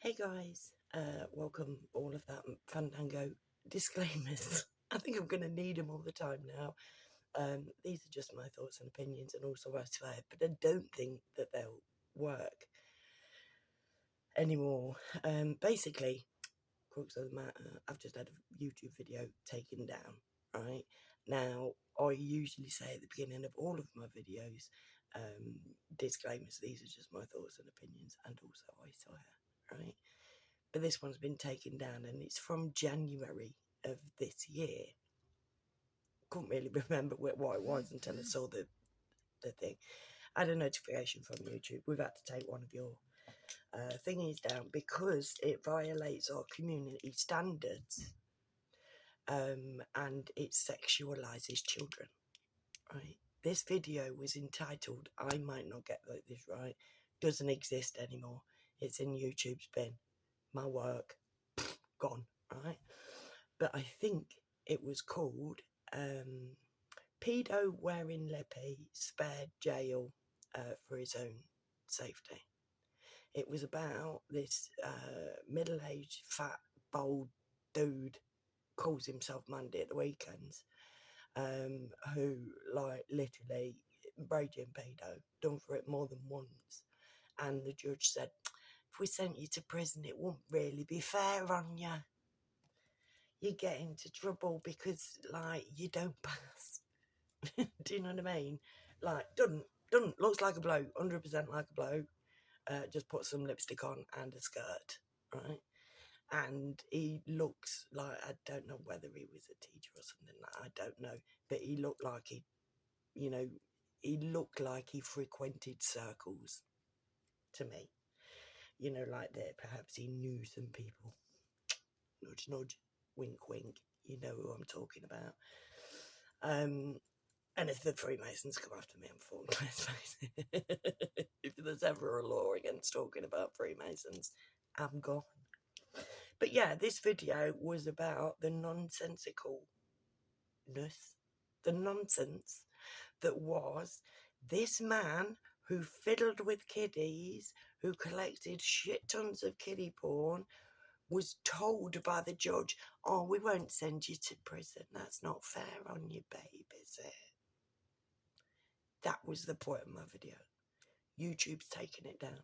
Hey guys, welcome all of that Fandango disclaimers. I think I'm going to need them all the time now. These are just my thoughts and opinions, and also I swear, but I don't think that they'll work anymore. Basically, crux of the matter, I've just had a YouTube video taken down, right? Now, I usually say at the beginning of all of my videos, disclaimers, these are just my thoughts and opinions, and also I swear, right? But this one's been taken down, and it's from January of this year. Couldn't really remember what it was until I saw the thing. I had a notification from YouTube. We've had to take one of your thingies down because it violates our community standards, and it sexualizes children. Right. This video was entitled "I Might Not Get This Right." Doesn't exist anymore. It's in YouTube's bin. My work gone. Right. But I think it was called Pedo Wearing Lippy Spared Jail for His Own Safety. It was about this middle-aged, fat, bold dude, calls himself Mandy at the weekends, who, like, literally raging pedo, done for it more than once. And the judge said, if we sent you to prison, it wouldn't really be fair on you. You get into trouble because, like, you don't pass. Do you know what I mean? Like, doesn't looks like a bloke, 100% like a bloke. Just put some lipstick on and a skirt, right? And he looks like, I don't know whether he was a teacher or something like that, I don't know, but he looked like he looked like he frequented circles to me. Like that perhaps he knew some people. Nudge, nudge, wink, wink. You know who I'm talking about. And if the Freemasons come after me, I'm falling on his face. If there's ever a law against talking about Freemasons, I'm gone. But yeah, this video was about the nonsensicalness, the nonsense that was this man who fiddled with kiddies, who collected shit tons of kiddie porn, was told by the judge, oh, we won't send you to prison. That's not fair on you, babe, is it? That was the point of my video. YouTube's taken it down.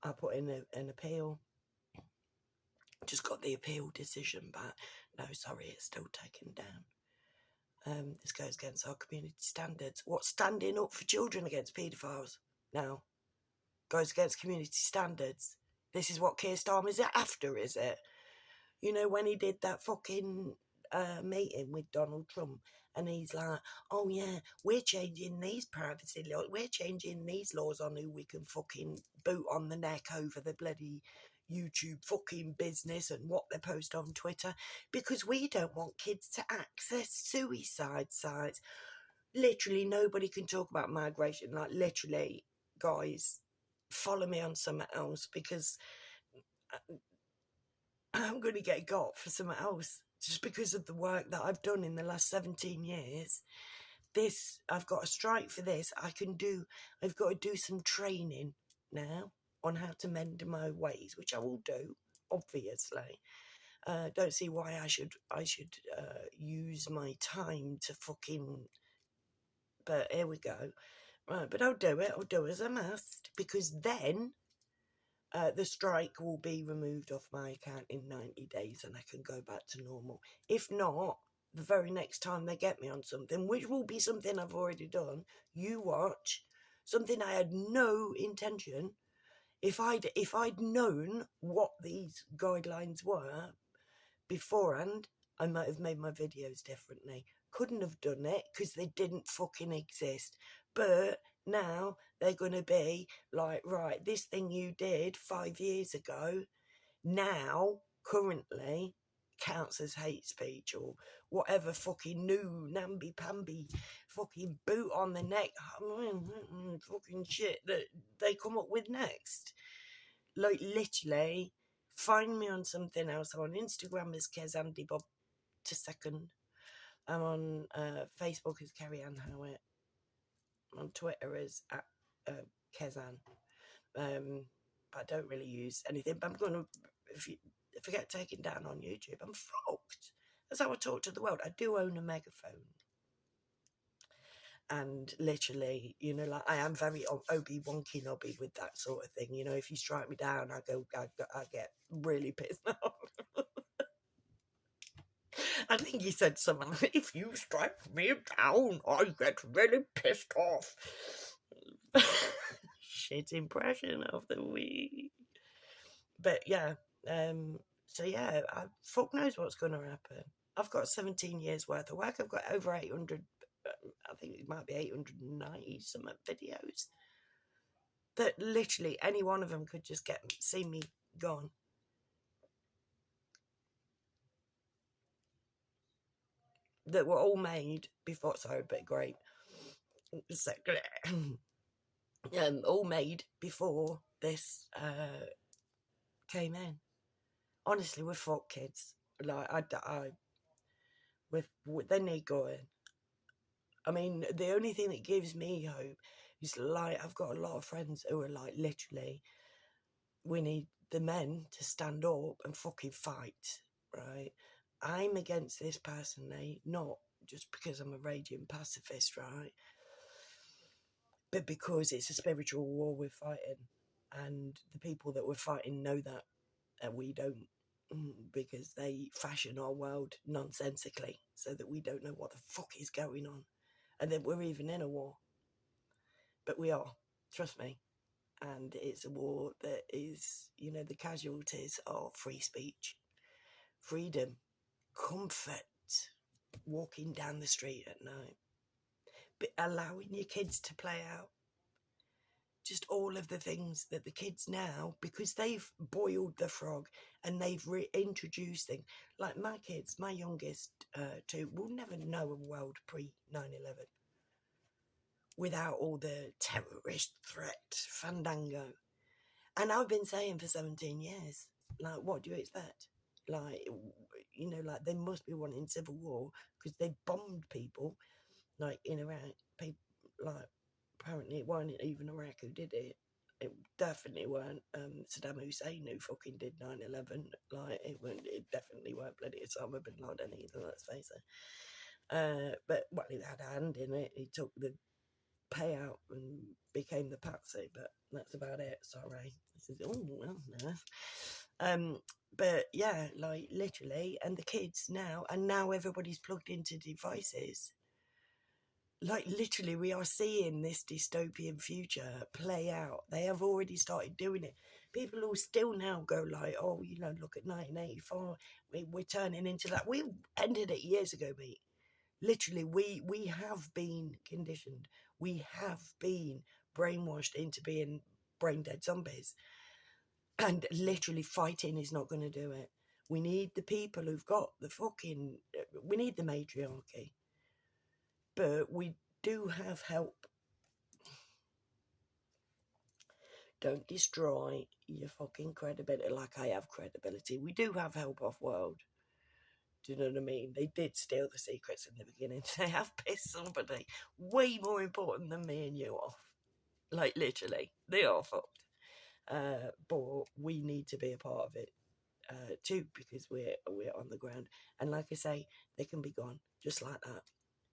I put in an appeal. Just got the appeal decision back. No, sorry, it's still taken down. This goes against our community standards. What's standing up for children against paedophiles now? Goes against community standards. This is what Keir Starmer's after, is it? You know, when he did that fucking meeting with Donald Trump, and he's like, oh yeah, we're changing these privacy laws, we're changing these laws on who we can fucking boot on the neck over the bloody YouTube fucking business and what they post on Twitter, because we don't want kids to access suicide sites. Literally nobody can talk about migration. Like, literally, guys, follow me on something else, because I'm going to get got for something else just because of the work that I've done in the last 17 years. I've got a strike for this. I've got to do some training now on how to mend my ways, which I will do, obviously. Don't see why I should use my time to fucking, but here we go. Right, but I'll do it as I must, because then the strike will be removed off my account in 90 days and I can go back to normal. If not, the very next time they get me on something, which will be something I've already done, you watch, something I had no intention. If I'd known what these guidelines were beforehand, I might have made my videos differently. Couldn't have done it because they didn't fucking exist. But now they're going to be like, right, this thing you did 5 years ago now currently counts as hate speech, or whatever fucking new namby-pamby fucking boot on the neck fucking shit that they come up with next. Like, literally, find me on something else. I'm on Instagram as Kezandy Bob to second. I'm on Facebook as Kerry Ann Howitt. On Twitter as at Kezan. but I don't really use anything. But I'm going to, if I get taken down on YouTube, I'm fucked. That's how I talk to the world. I do own a megaphone. And literally, you know, like I am very Obi-Wonky nobby with that sort of thing. You know, if you strike me down, I get really pissed off. I think he said something like, if you strike me down, I get really pissed off. Shit impression of the week. But yeah, so yeah, fuck knows what's going to happen. I've got 17 years worth of work. I've got over 800, I think it might be 890 some videos. That literally any one of them could just see me gone. That were all made before, sorry, but great. All made before this came in. Honestly, we're fuck kids. Like they need going. I mean, the only thing that gives me hope is like I've got a lot of friends who are like literally, we need the men to stand up and fucking fight, right? I'm against this personally, not just because I'm a raging pacifist, right? But because it's a spiritual war we're fighting, and the people that we're fighting know that, and we don't, because they fashion our world nonsensically so that we don't know what the fuck is going on, and that we're even in a war. But we are, trust me. And it's a war that is, you know, the casualties are free speech, freedom, comfort, walking down the street at night, but allowing your kids to play out. Just all of the things that the kids now, because they've boiled the frog and they've reintroduced things. Like my kids, my youngest two, will never know a world pre-9/11 without all the terrorist threat fandango. And I've been saying for 17 years, like, what do you expect? Like, you know, like they must be wanting civil war because they bombed people, like in Iraq. People, like, apparently it weren't even Iraq who did it. It definitely weren't Saddam Hussein who fucking did 9/11. Like, it definitely weren't bloody Osama bin Laden either, let's face it. But, well, he had a hand in it. He took the payout and became the patsy, but that's about it. Sorry. This is, oh, well, nice. But yeah, like literally, and the kids now, and now everybody's plugged into devices. Like literally, we are seeing this dystopian future play out. They have already started doing it. People will still now go like, oh, you know, look at 1984. We're turning into that. We ended it years ago, mate. Literally, we have been conditioned. We have been brainwashed into being brain dead zombies. And literally fighting is not going to do it. We need the people who've got the fucking... We need the matriarchy. But we do have help. Don't destroy your fucking credibility like I have credibility. We do have help off-world. Do you know what I mean? They did steal the secrets in the beginning. They have pissed somebody way more important than me and you off. Like, literally. They are fucked. But we need to be a part of it too, because we're on the ground. And like I say, they can be gone just like that.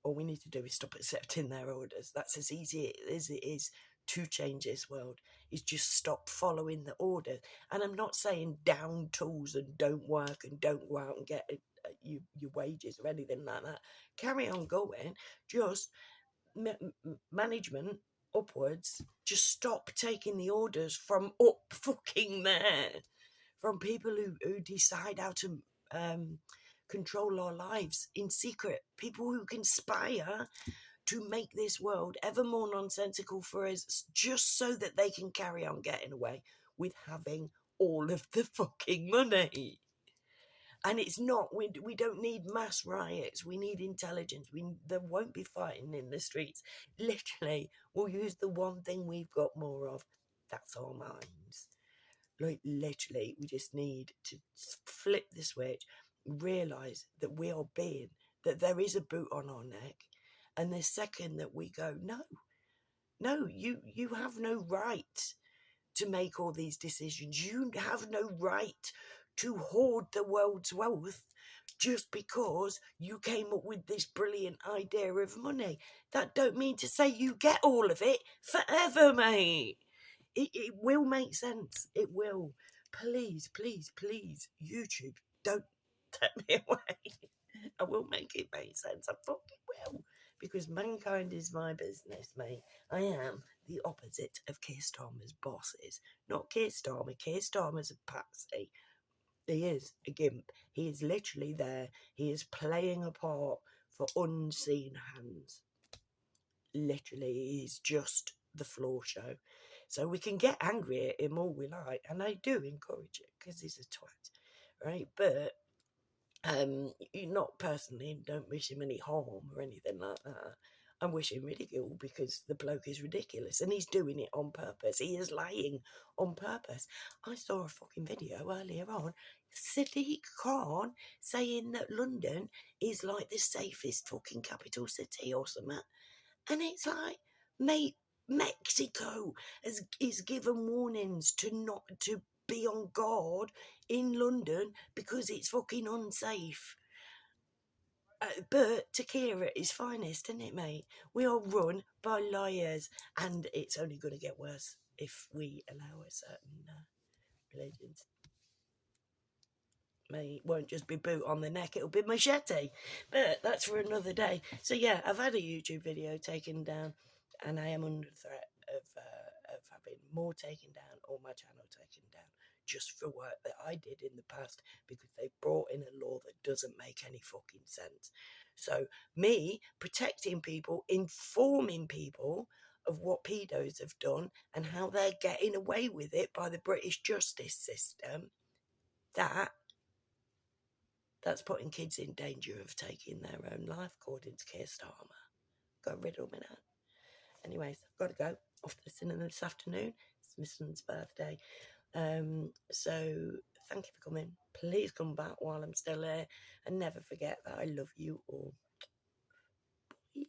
All we need to do is stop accepting their orders. That's as easy as it is to change this world, is just stop following the order. And I'm not saying down tools and don't work and don't go out and get your wages or anything like that. Carry on going. Just management upwards. Just stop taking the orders from up fucking there. From people who decide how to control our lives in secret. People who conspire to make this world ever more nonsensical for us just so that they can carry on getting away with having all of the fucking money. And it's not, we don't need mass riots. We need intelligence. There won't be fighting in the streets. Literally, we'll use the one thing we've got more of. That's our minds. Like, literally, we just need to flip the switch, realise that we are being, that there is a boot on our neck. And the second that we go, no, you have no right to make all these decisions. You have no right to hoard the world's wealth just because you came up with this brilliant idea of money. That don't mean to say you get all of it forever, mate. It will make sense. It will. Please, please, please, YouTube, don't take me away. I will make it make sense. I fucking will. Because mankind is my business, mate. I am the opposite of Keir Starmer's bosses. Not Keir Starmer. Keir Starmer's a patsy. He is a gimp. He is literally there. He is playing a part for unseen hands. Literally, he's just the floor show. So we can get angry at him all we like, and I do encourage it because he's a twat, right? But not personally, don't wish him any harm or anything like that. I'm wishing ridicule because the bloke is ridiculous and he's doing it on purpose. He is lying on purpose. I saw a fucking video earlier on, Sadiq Khan saying that London is like the safest fucking capital city or something. And it's like, mate, Mexico is given warnings to not to be on guard in London because it's fucking unsafe. But Takira at his finest, isn't it, mate? We are run by liars, and it's only going to get worse if we allow a certain religions. Mate, it won't just be boot on the neck, it'll be machete. But that's for another day. So yeah, I've had a YouTube video taken down, and I am under threat of having more taken down or my channel taken down just for work that I did in the past because they brought in a law that doesn't make any fucking sense. So me protecting people, informing people of what pedos have done and how they're getting away with it by the British justice system, that's putting kids in danger of taking their own life, according to Keir Starmer. Got rid of me now. Anyways, I've got to go off to the cinema this afternoon. It's my son's birthday. So thank you for coming. Please come back while I'm still here, and never forget that I love you all. Bye.